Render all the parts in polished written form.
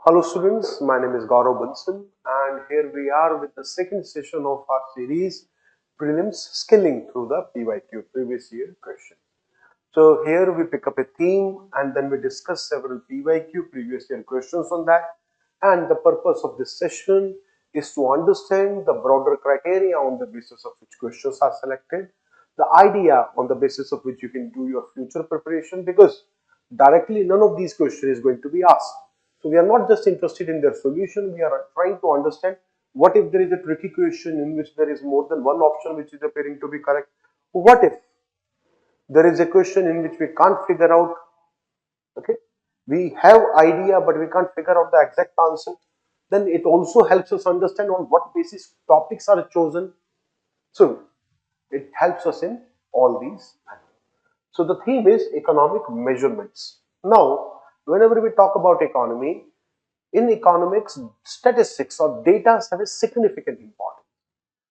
Hello students, my name is Gaurav Bansal and here we are with the second session of our series Prelims Skilling through the PYQ previous year question. So here we pick up a theme and then we discuss several PYQ previous year questions on that, and the purpose of this session is to understand the broader criteria on the basis of which questions are selected, the idea on the basis of which you can do your future preparation, because directly none of these questions is going to be asked. So we are not just interested in their solution, we are trying to understand what if there is a tricky question in which there is more than one option which is appearing to be correct. What if there is a question in which we can't figure out, okay, we have idea but we can't figure out the exact answer, then it also helps us understand on what basis topics are chosen. So it helps us in all these. So the theme is economic measurements. Now, whenever we talk about economy, in economics, statistics or data have a significant importance.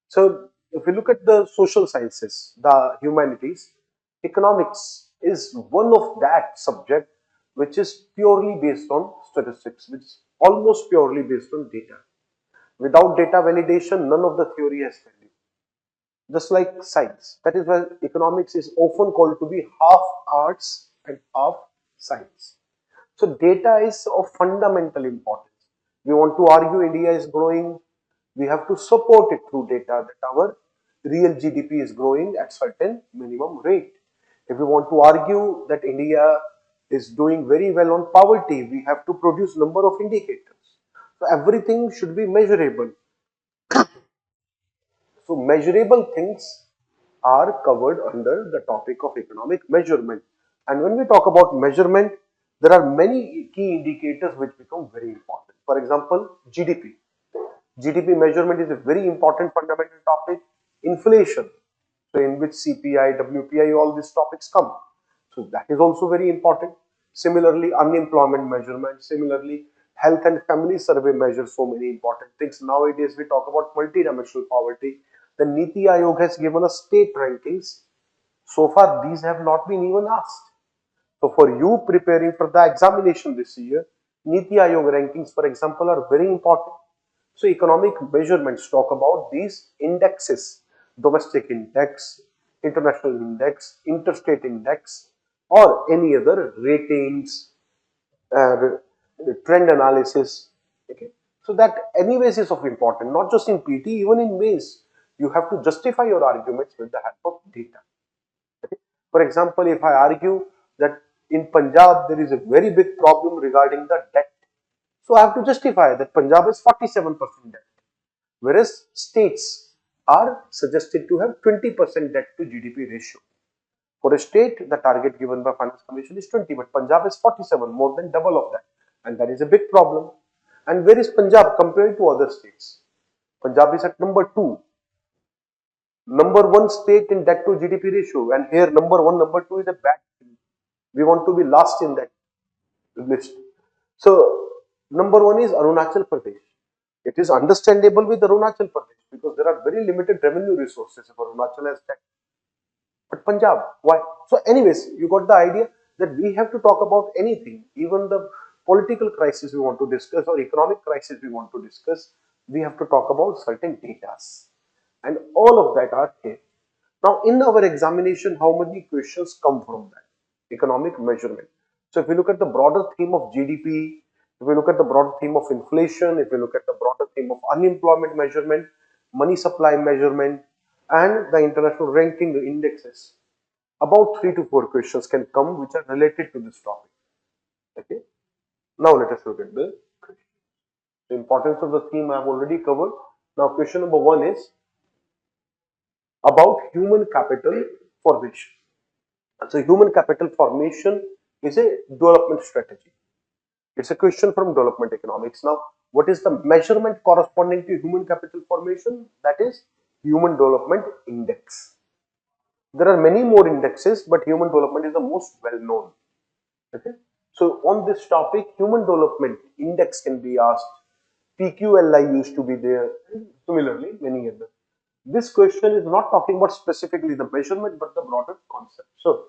So if you look at the social sciences, the humanities, economics is one of that subject which is purely based on statistics, which is almost purely based on data. Without data validation, none of the theory has value. Just like science. That is why economics is often called to be half arts and half science. So data is of fundamental importance. We want to argue India is growing, we have to support it through data that our real GDP is growing at certain minimum rate. If we want to argue that India is doing very well on poverty, we have to produce number of indicators. So everything should be measurable. So measurable things are covered under the topic of economic measurement. And when we talk about measurement, there are many key indicators which become very important. For example, GDP. GDP measurement is a very important fundamental topic. Inflation, so in which CPI, WPI, all these topics come. So that is also very important. Similarly, unemployment measurement. Similarly, health and family survey measures so many important things. Nowadays, we talk about multidimensional poverty. The Niti Aayog has given us state rankings. So far, these have not been even asked. So for you preparing for the examination this year, Niti Aayog rankings, for example, are very important. So economic measurements talk about these indexes: domestic index, international index, interstate index, or any other ratings, uh, trend analysis. Okay, so that anyways is of important, not just in PT, even in mains. You have to justify your arguments with the help of data. Okay? For example, if I argue that in Punjab there is a very big problem regarding the debt, so I have to justify that Punjab is 47% debt, whereas states are suggested to have 20% debt to GDP ratio. For a state, the target given by Finance Commission is 20, but Punjab is 47, more than double of that, and that is a big problem. And where is Punjab compared to other states? Punjab is at number 2, number 1 state in debt to GDP ratio, and here number 1, number 2 is a bad thing. We want to be last in that list. So number 1 is Arunachal Pradesh. It is understandable with Arunachal Pradesh because there are very limited revenue resources if Arunachal has debt. But Punjab, why? So anyways, you got the idea that we have to talk about anything, even the political crisis we want to discuss or economic crisis we want to discuss, we have to talk about certain data. And all of that are here. Now in our examination, how many questions come from that? Economic measurement. So if we look at the broader theme of GDP, if we look at the broader theme of inflation, if we look at the broader theme of unemployment measurement, money supply measurement, and the international ranking indexes, about 3 to 4 questions can come which are related to this topic. Okay. Now let us look at the question. The importance of the theme I have already covered. Now question number 1 is about human capital formation. So human capital formation is a development strategy. It's a question from development economics. Now, what is the measurement corresponding to human capital formation? That is Human Development Index. There are many more indexes, but human development is the most well known. Okay. So on this topic, human development index can be asked. PQLI used to be there. Similarly, many others. This question is not talking about specifically the measurement, but the broader concept. So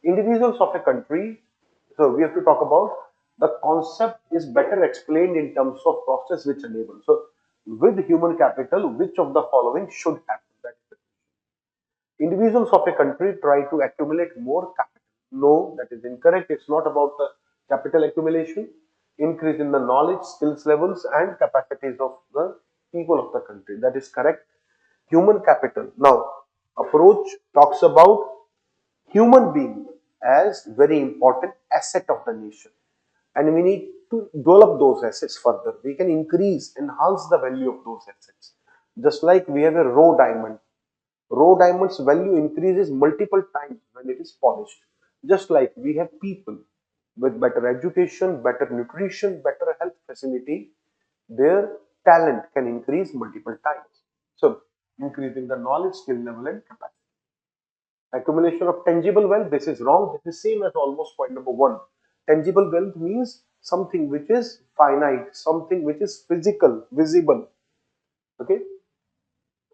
individuals of a country, so we have to talk about The concept is better explained in terms of process which enable. So, with human capital, which of the following should happen? That's the individuals of a country try to accumulate more capital. No, that is incorrect. It's not about the capital accumulation. Increase in the knowledge, skills levels, and capacities of the people of the country. That is correct. Human capital. Now, approach talks about human being as very important asset of the nation, and we need to develop those assets further. We can increase, enhance the value of those assets. Just like we have a raw diamond's value increases multiple times when it is polished. Just like we have people with better education, better nutrition, better health facility, their talent can increase multiple times. So, increasing the knowledge, skill level, and capacity. Accumulation of tangible wealth, this is wrong. This is same as almost point number one. Tangible wealth means something which is finite, something which is physical, visible. Okay.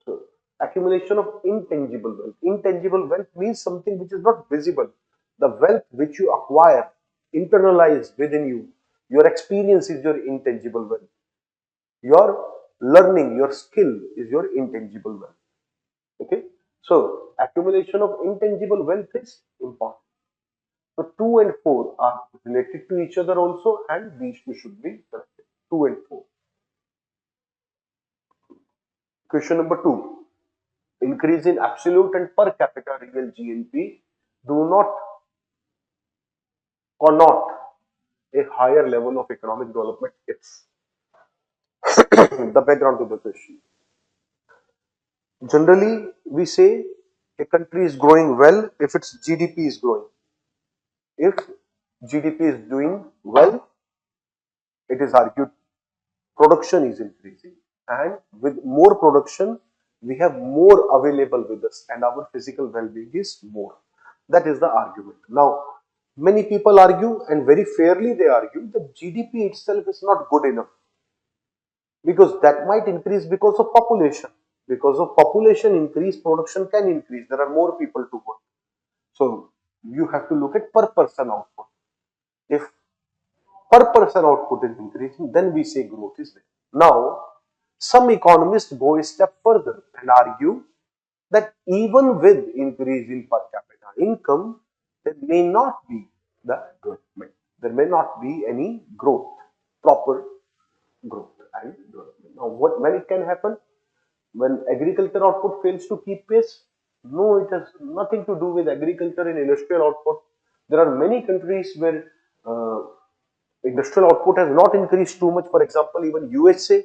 So, accumulation of intangible wealth. Intangible wealth means something which is not visible. The wealth which you acquire, internalize within you. Your experience is your intangible wealth. Your learning, your skill is your intangible wealth. Okay. So, accumulation of intangible wealth is important. So 2 and 4 are related to each other also, and these two should be corrected. 2 and 4. Question number 2. Increase in absolute and per capita real GNP do not cannot a higher level of economic development if the background to the question. Generally, we say a country is growing well if its GDP is growing. If GDP is doing well, it is argued production is increasing, and with more production we have more available with us and our physical well-being is more. That is the argument. Now, many people argue, and very fairly they argue, that GDP itself is not good enough because that might increase because of population. Because of population increase, production can increase. There are more people to work. So you have to look at per person output. If per person output is increasing, then we say growth is there. Now, some economists go a step further and argue that even with increase in per capita income, there may not be the development. There may not be any growth, proper growth and development. Now, when it can happen? When agriculture output fails to keep pace? No, it has nothing to do with agriculture and industrial output. There are many countries where industrial output has not increased too much. For example, even USA,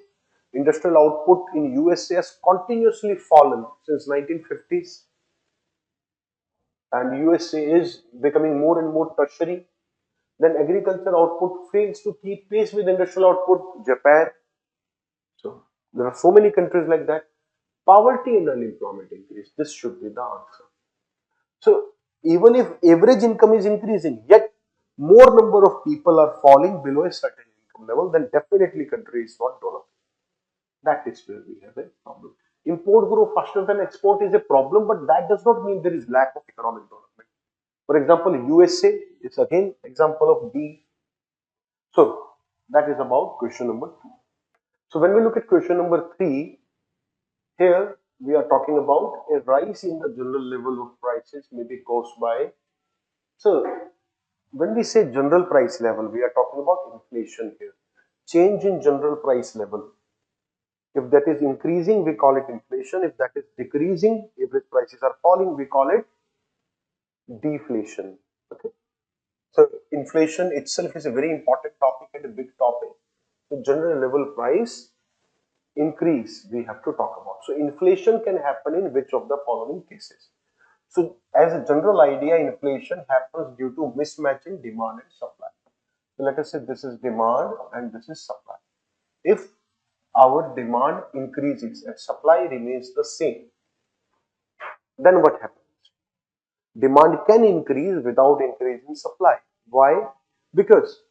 industrial output in USA has continuously fallen since 1950s, and USA is becoming more and more tertiary. Then agriculture output fails to keep pace with industrial output. Japan. So there are so many countries like that. Poverty and unemployment increase. This should be the answer. So even if average income is increasing, yet more number of people are falling below a certain income level, then definitely country is not developing. That is where we have a problem. Import grow faster than export is a problem, but that does not mean there is lack of economic development. For example, USA is again example of D. So that is about question number 2. So when we look at question number 3, here we are talking about a rise in the general level of prices may be caused by. So when we say general price level, we are talking about inflation here. Change in general price level. If that is increasing, we call it inflation. If that is decreasing, if its prices are falling, we call it deflation. Okay. So inflation itself is a very important topic and a big topic. So general level price increase we have to talk about. So inflation can happen in which of the following cases? So as a general idea, inflation happens due to mismatch in demand and supply. So let us say this is demand and this is supply. If our demand increases and supply remains the same, then what happens? Demand can increase without increasing supply. Why? Because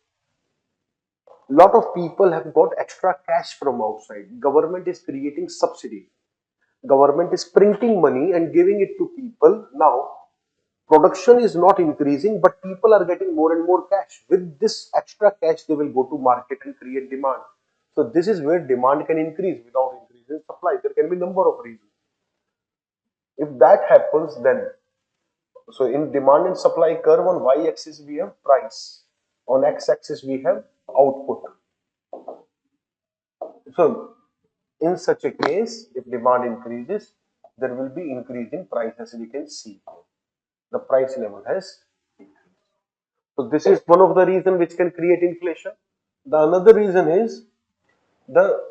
a lot of people have got extra cash from outside. Government is creating subsidy. Government is printing money and giving it to people. Now, Production is not increasing, but people are getting more and more cash. With this extra cash, they will go to market and create demand. So this is where demand can increase without increasing supply. There can be number of reasons. If that happens, then so in demand and supply curve on y-axis we have price, on x-axis we have output. So in such a case, if demand increases, there will be increase in price, as we can see. The price level has increased. So this is one of the reasons which can create inflation. The another reason is the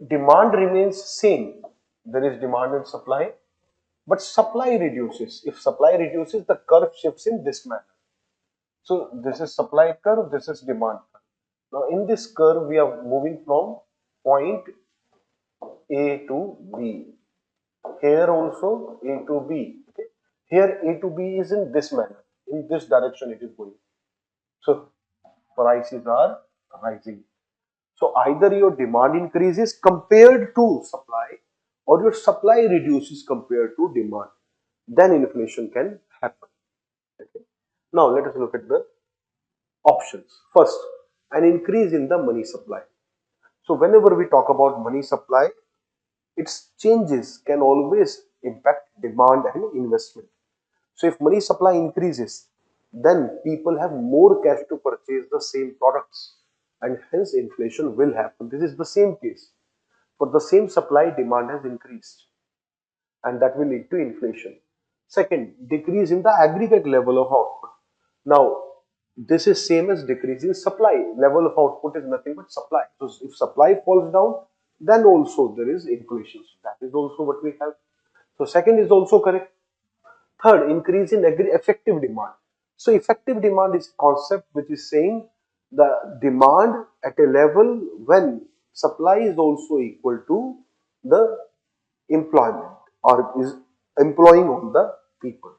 demand remains same. There is demand and supply, but supply reduces. If supply reduces, the curve shifts in this manner. So this is supply curve, this is demand curve. Now in this curve, we are moving from point A to B. Here also A to B. Okay. Here A to B is in this manner. In this direction it is going. So prices are rising. So either your demand increases compared to supply, or your supply reduces compared to demand. Then inflation can happen. Okay. Now let us look at the options. First, an increase in the money supply. So whenever we talk about money supply, its changes can always impact demand and investment. So if money supply increases, then people have more cash to purchase the same products, and hence inflation will happen. This is the same case. For the same supply, demand has increased, and that will lead to inflation. Second, decrease in the aggregate level of output. Now, this is same as decrease in supply. Level of output is nothing but supply. So if supply falls down, then also there is inflation. So that is also what we have. So second is also correct. Third, increase in effective demand. So effective demand is a concept which is saying the demand at a level when supply is also equal to the employment, or is employing on the people.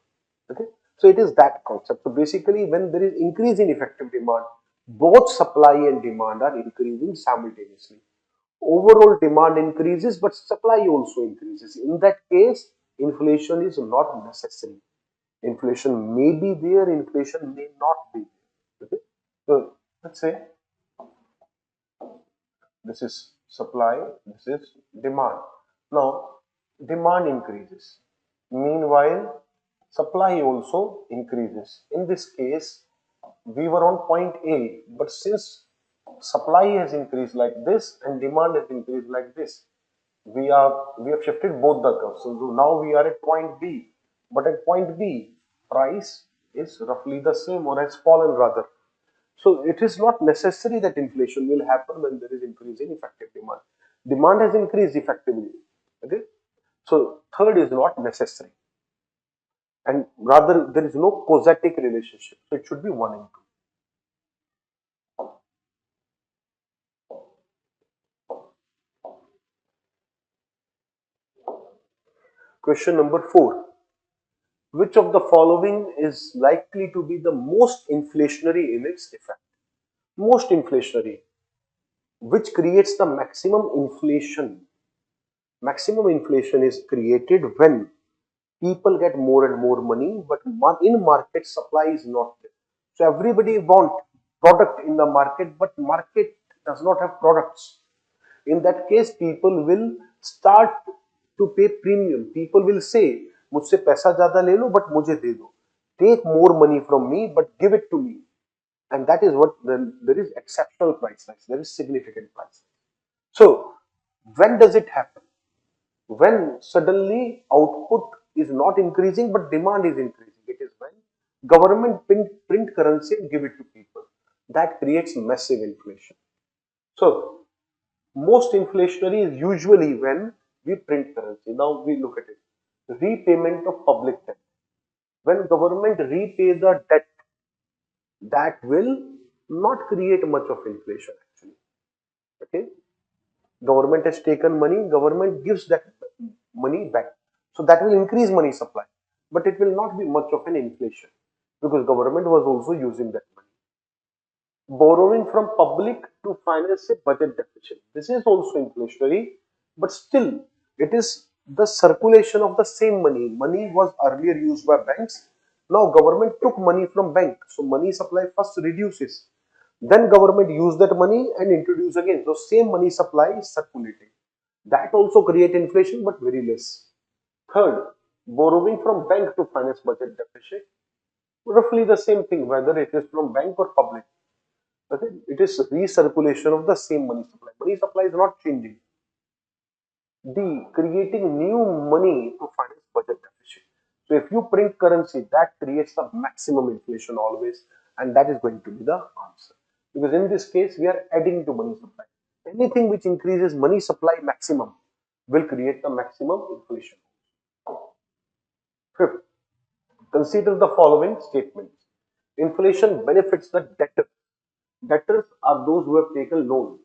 Okay. So it is that concept. So basically, when there is increase in effective demand, both supply and demand are increasing simultaneously. Overall demand increases, but supply also increases. In that case, inflation is not necessary. Inflation may be there, inflation may not be there. Okay? So let's say this is supply, this is demand. Now, demand increases. Meanwhile, supply also increases. In this case, we were on point A, but since supply has increased like this and demand has increased like this, we have shifted both the curves. So now we are at point B, but at point B, price is roughly the same, or has fallen rather. So it is not necessary that inflation will happen when there is increase in effective demand. Demand has increased effectively. Okay. So third is not necessary, and rather there is no causatic relationship. So it should be 1 and 2. Question number 4. Which of the following is likely to be the most inflationary in its effect? Most inflationary, which creates the maximum inflation. Maximum inflation is created when people get more and more money, but in market supply is not there. So everybody want product in the market, but market does not have products. In that case, people will start to pay premium. People will say, मुझसे पैसा ज्यादा ले लो, but मुझे दे दो. Take more money from me, but give it to me. And that is what there is exceptional price rise. There is significant price. So when does it happen? When suddenly output is not increasing, but demand is increasing. It is when government print currency and give it to people. That creates massive inflation. So most inflationary is usually when we print currency. Now we look at it. Repayment of public debt. When government repay the debt, that will not create much of inflation actually. Okay. Government has taken money, government gives that money back. So that will increase money supply, but it will not be much of an inflation because government was also using that money. Borrowing from public to finance a budget deficit. This is also inflationary, but still it is the circulation of the same money. Money was earlier used by banks. Now government took money from bank, so money supply first reduces. Then government use that money and introduce again. So same money supply is circulating. That also create inflation, but very less. Third, borrowing from bank to finance budget deficit. Roughly the same thing, whether it is from bank or public. Okay? It is recirculation of the same money supply. Money supply is not changing. D. Creating new money to finance budget deficit. So if you print currency, that creates the maximum inflation always, and that is going to be the answer. Because in this case, we are adding to money supply. Anything which increases money supply maximum will create the maximum inflation. Fifth, consider the following statements. Inflation benefits the debtor. Debtors are those who have taken loan.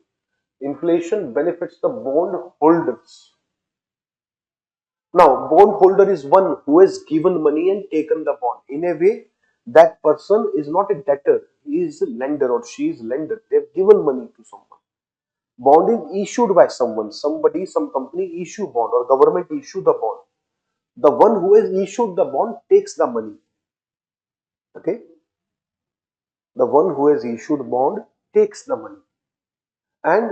Inflation benefits the bond holders. Now, bondholder is one who has given money and taken the bond. In a way, that person is not a debtor. He is a lender or she is lender. They have given money to someone. Bond is issued by someone. Somebody, some company issue bond or government issue the bond. The one who has issued the bond takes the money. Okay? The one who has issued bond takes the money. And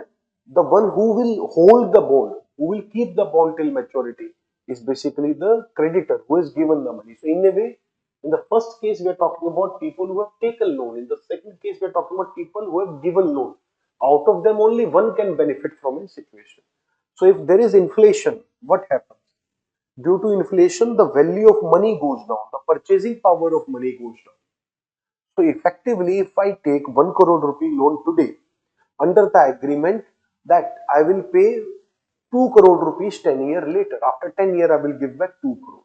the one who will hold the bond, who will keep the bond till maturity, is basically the creditor who has given the money. So in a way, in the first case we are talking about people who have taken loan. In the second case we are talking about people who have given loan. Out of them only one can benefit from a situation. So if there is inflation, what happens? Due to inflation, the value of money goes down, the purchasing power of money goes down. So effectively, if I take 1 crore rupee loan today, under the agreement that I will pay 2 crore rupees 10 years later. After 10 years, I will give back 2 crore.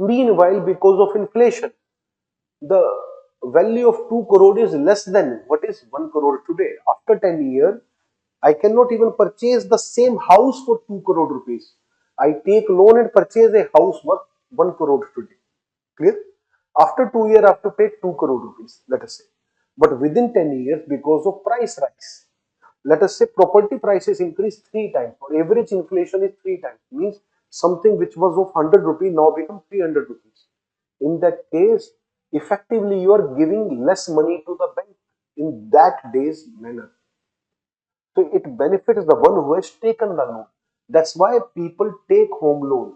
Meanwhile, because of inflation, the value of 2 crore is less than what is 1 crore today. After 10 years, I cannot even purchase the same house for 2 crore rupees. I take loan and purchase a house worth 1 crore today. Clear? After 2 years, I have to pay 2 crore rupees, let us say. But within 10 years, because of price rise, let us say property prices increase 3 times or average inflation is 3 times, means something which was of 100 rupees now become 300 rupees. In that case, effectively you are giving less money to the bank in that day's manner. So it benefits the one who has taken the loan. That's why people take home loan.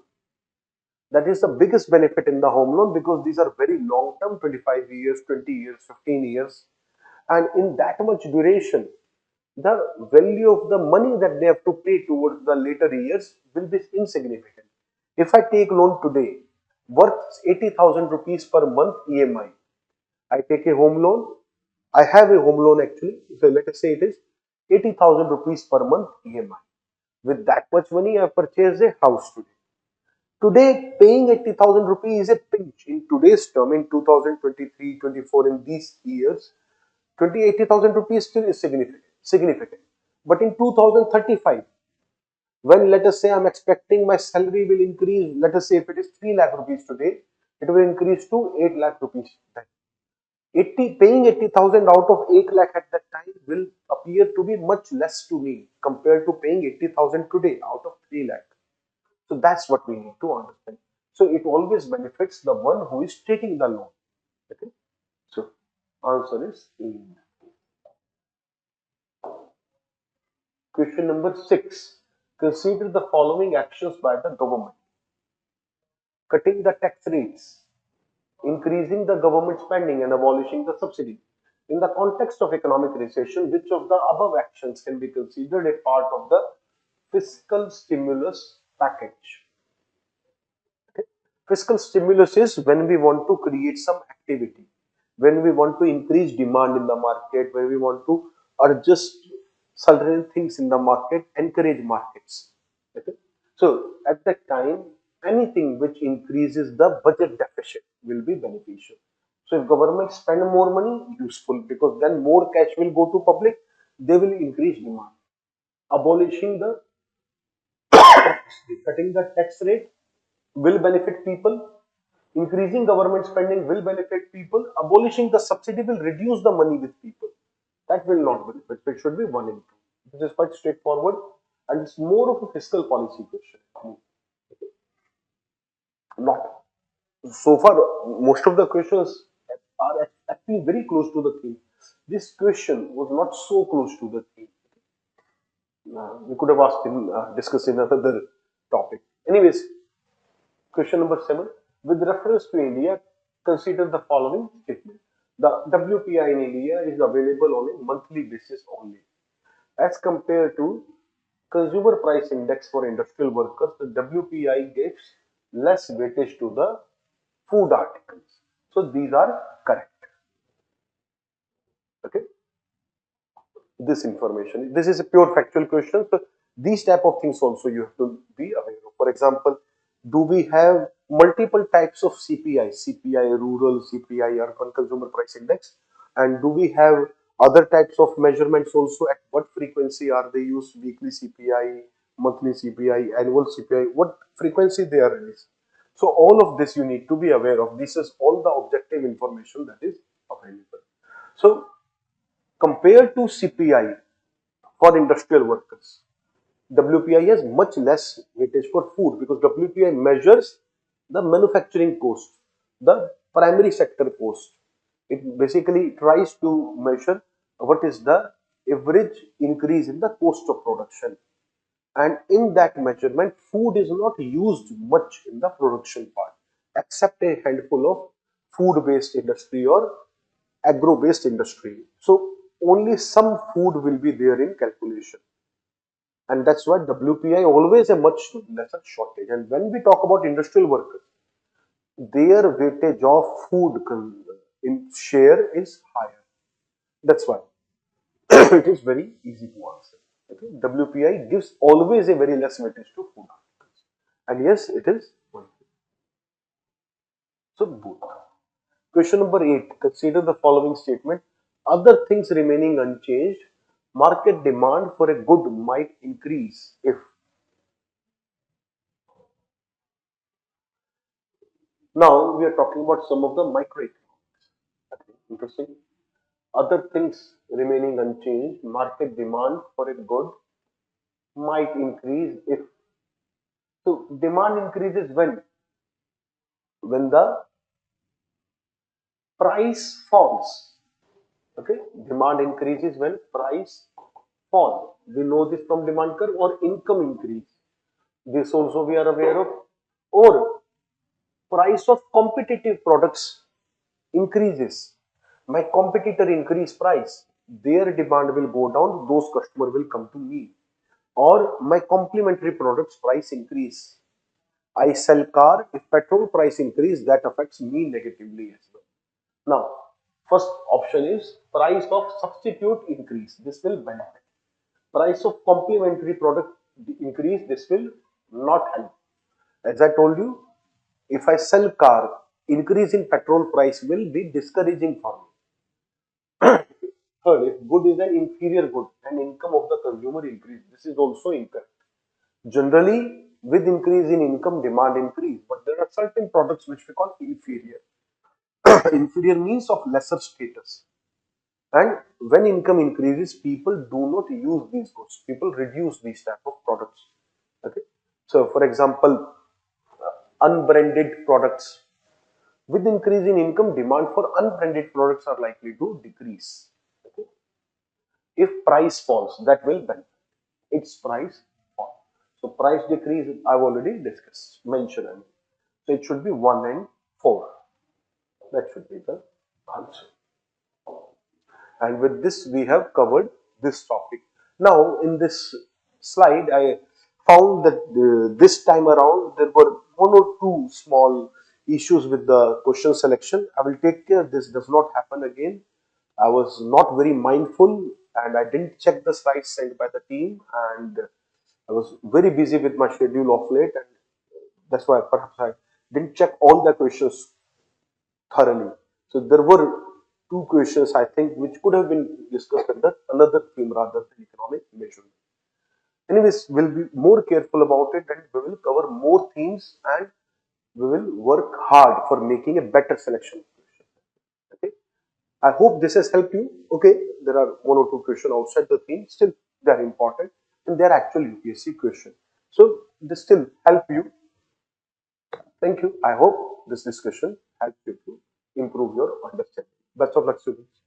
That is the biggest benefit in the home loan because these are very long term, 25 years, 20 years, 15 years. And in that much duration, the value of the money that they have to pay towards the later years will be insignificant. If I take loan today worth 80,000 rupees per month EMI, I take a home loan. I have a home loan actually. So let us say it is 80,000 rupees per month EMI. With that much money, I purchase a house today. Today, paying 80,000 rupees is a pinch in today's term in 2023, 24 in these years. 80,000 rupees still is significant. But in 2035, when let us say I'm expecting my salary will increase, let us say if it is 3 lakh rupees today, it will increase to 8 lakh rupees. 80, paying 80,000 out of 8 lakh at that time will appear to be much less to me compared to paying 80,000 today out of 3 lakh. So that's what we need to understand. So it always benefits the one who is taking the loan. Okay. So answer is A. Question number 6. Consider the following actions by the government. Cutting the tax rates, increasing the government spending and abolishing the subsidy. In the context of economic recession, which of the above actions can be considered a part of the fiscal stimulus package? Fiscal stimulus is when we want to create some activity, when we want to increase demand in the market, when we want to adjust certain things in the market, encourage markets. Okay? So at that time, anything which increases the budget deficit will be beneficial. So if government spend more money, useful because then more cash will go to public, they will increase demand. Abolishing the cutting the tax rate will benefit people. Increasing government spending will benefit people. Abolishing the subsidy will reduce the money with people. That will not benefit. It should be 1 and 2. This is quite straightforward and it's more of a fiscal policy question. Not. So far, most of the questions are actually very close to the theme. This question was not so close to the theme. We could have asked him, discuss in another topic. Anyways, question number 7. With reference to India, consider the following statement. The WPI in India is available on a monthly basis only. As compared to Consumer Price Index for industrial workers, the WPI gives less weightage to the food articles. So these are correct. Okay. This information. This is a pure factual question. So these type of things also you have to be aware of. For example, do we have multiple types of CPI? CPI rural, CPI urban consumer price index, and do we have other types of measurements also? At what frequency are they used? Weekly CPI, monthly CPI, annual CPI? What frequency they are released? So all of this you need to be aware of. This is all the objective information that is available. So compared to CPI for industrial workers, WPI has much less weightage for food because WPI measures the manufacturing cost, the primary sector cost. It basically tries to measure what is the average increase in the cost of production. And in that measurement, food is not used much in the production part, except a handful of food-based industry or agro-based industry. So only some food will be there in calculation. And that's why WPI always a much lesser shortage. And when we talk about industrial workers, their weightage of food in share is higher. That's why it is very easy to answer. Okay? WPI gives always a very less weightage to food articles. And yes, it is one. So both. Question number 8. Consider the following statement. Other things remaining unchanged, market demand for a good might increase if. Now we are talking about some of the microeconomics. Okay, interesting. Other things remaining unchanged, market demand for a good might increase if. So demand increases when the price falls. Okay, demand increases when price fall. We know this from demand curve or income increase. This also we are aware of. Or price of competitive products increases. My competitor increase price, their demand will go down, those customer will come to me. Or my complementary products price increase. I sell car, if petrol price increase, that affects me negatively as well. Now, first option is price of substitute increase. This will benefit. Price of complementary product increase. This will not help. As I told you, if I sell car, increase in petrol price will be discouraging for me. Third, if good is an inferior good and income of the consumer increase, this is also incorrect. Generally, with increase in income, demand increase, but there are certain products which we call inferior. Inferior means of lesser status. And when income increases, people do not use these goods. People reduce these type of products. Okay. So, for example, unbranded products. With increase in income, demand for unbranded products are likely to decrease. Okay. If price falls, that will benefit. Its price fall. So price decrease, I've already discussed, mentioned. So it should be 1 and 4. That should be the answer. And with this, we have covered this topic. Now, in this slide, I found that this time around there were one or two small issues with the question selection. I will take care this does not happen again. I was not very mindful and I didn't check the slides sent by the team, and I was very busy with my schedule of late, and that's why perhaps I didn't check all the questions thoroughly. So there were two questions I think which could have been discussed under another theme rather than economic measurement. Anyways, we'll be more careful about it and we will cover more themes and we will work hard for making a better selection. Okay. I hope this has helped you. Okay, there are one or two questions outside the theme, still they are important and they are actually UPSC questions. So this still help you. Thank you. I hope this discussion helps you to improve your understanding. Best of luck, students.